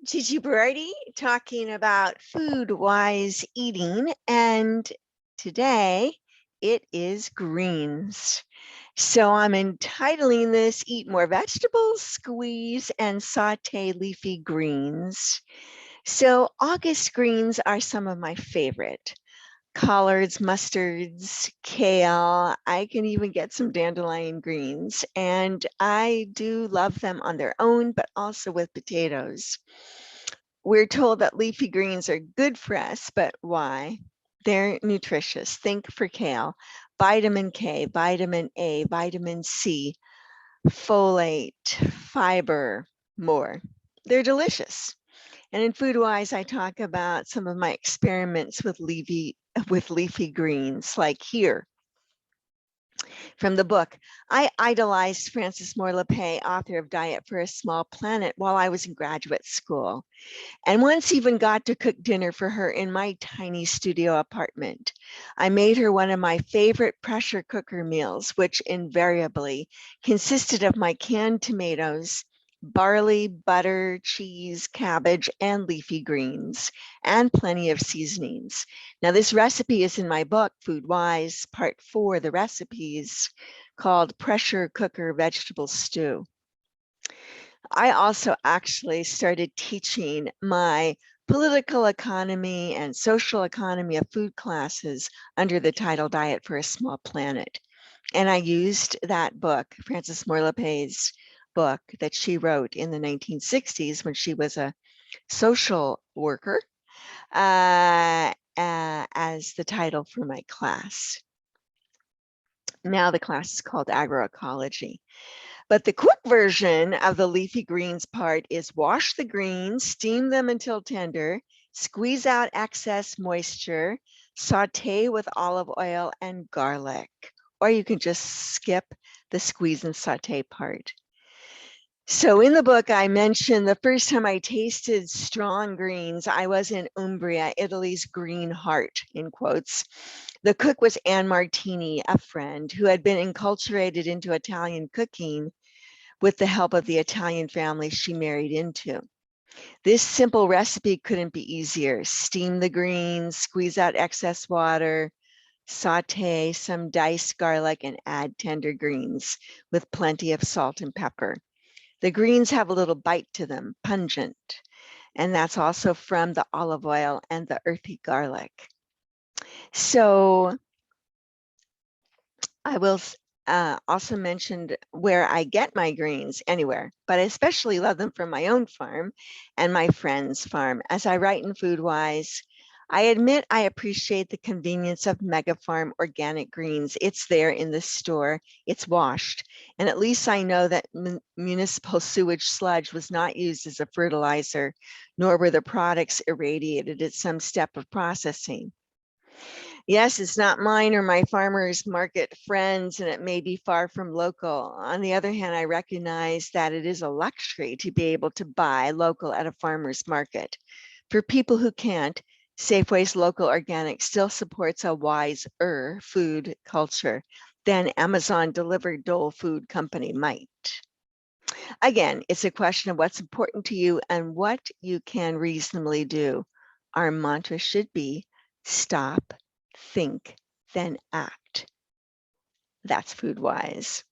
Gigi Berardi talking about food wise eating, and today it is greens. So I'm entitling this Eat More Vegetables, Squeeze and Saute Leafy Greens. So August greens are some of my favorite. Collards, mustards, kale. I can even get some dandelion greens, and I do love them on their own, but also with potatoes. We're told that leafy greens are good for us, but why? They're nutritious. Think for kale, vitamin K, vitamin A, vitamin C, folate, fiber, more. They're delicious. And in FoodWise, I talk about some of my experiments with leafy greens, like here. From the book, I idolized Frances Moore Lappe, author of Diet for a Small Planet, while I was in graduate school, and once even got to cook dinner for her in my tiny studio apartment. I made her one of my favorite pressure cooker meals, which invariably consisted of my canned tomatoes, barley, butter, cheese, cabbage, and leafy greens, and plenty of seasonings. Now, this recipe is in my book, FoodWise, Part 4, the recipes, called Pressure Cooker Vegetable Stew. I also actually started teaching my political economy and social economy of food classes under the title Diet for a Small Planet. And I used that book, Frances Moore Lappe's book that she wrote in the 1960s when she was a social worker, as the title for my class. Now the class is called Agroecology. But the quick version of the leafy greens part is wash the greens, steam them until tender, squeeze out excess moisture, saute with olive oil and garlic. Or you can just skip the squeeze and saute part. So in the book, I mentioned the first time I tasted strong greens, I was in Umbria, Italy's green heart, in quotes. The cook was Anne Martini, a friend who had been enculturated into Italian cooking with the help of the Italian family she married into. This simple recipe couldn't be easier. Steam the greens, squeeze out excess water, saute some diced garlic, and add tender greens with plenty of salt and pepper. The greens have a little bite to them, pungent, and that's also from the olive oil and the earthy garlic. So I will also mention where I get my greens, anywhere, but I especially love them from my own farm and my friend's farm. As I write in FoodWise, I admit I appreciate the convenience of Mega Farm organic greens. It's there in the store, it's washed, and at least I know that municipal sewage sludge was not used as a fertilizer, nor were the products irradiated at some step of processing. Yes, it's not mine or my farmers market friends, and it may be far from local. On the other hand, I recognize that it is a luxury to be able to buy local at a farmer's market. For people who can't, Safeway's local organic still supports a wiser food culture than Amazon delivered Dole Food Company might. Again, it's a question of what's important to you and what you can reasonably do. Our mantra should be stop, think, then act. That's FoodWise.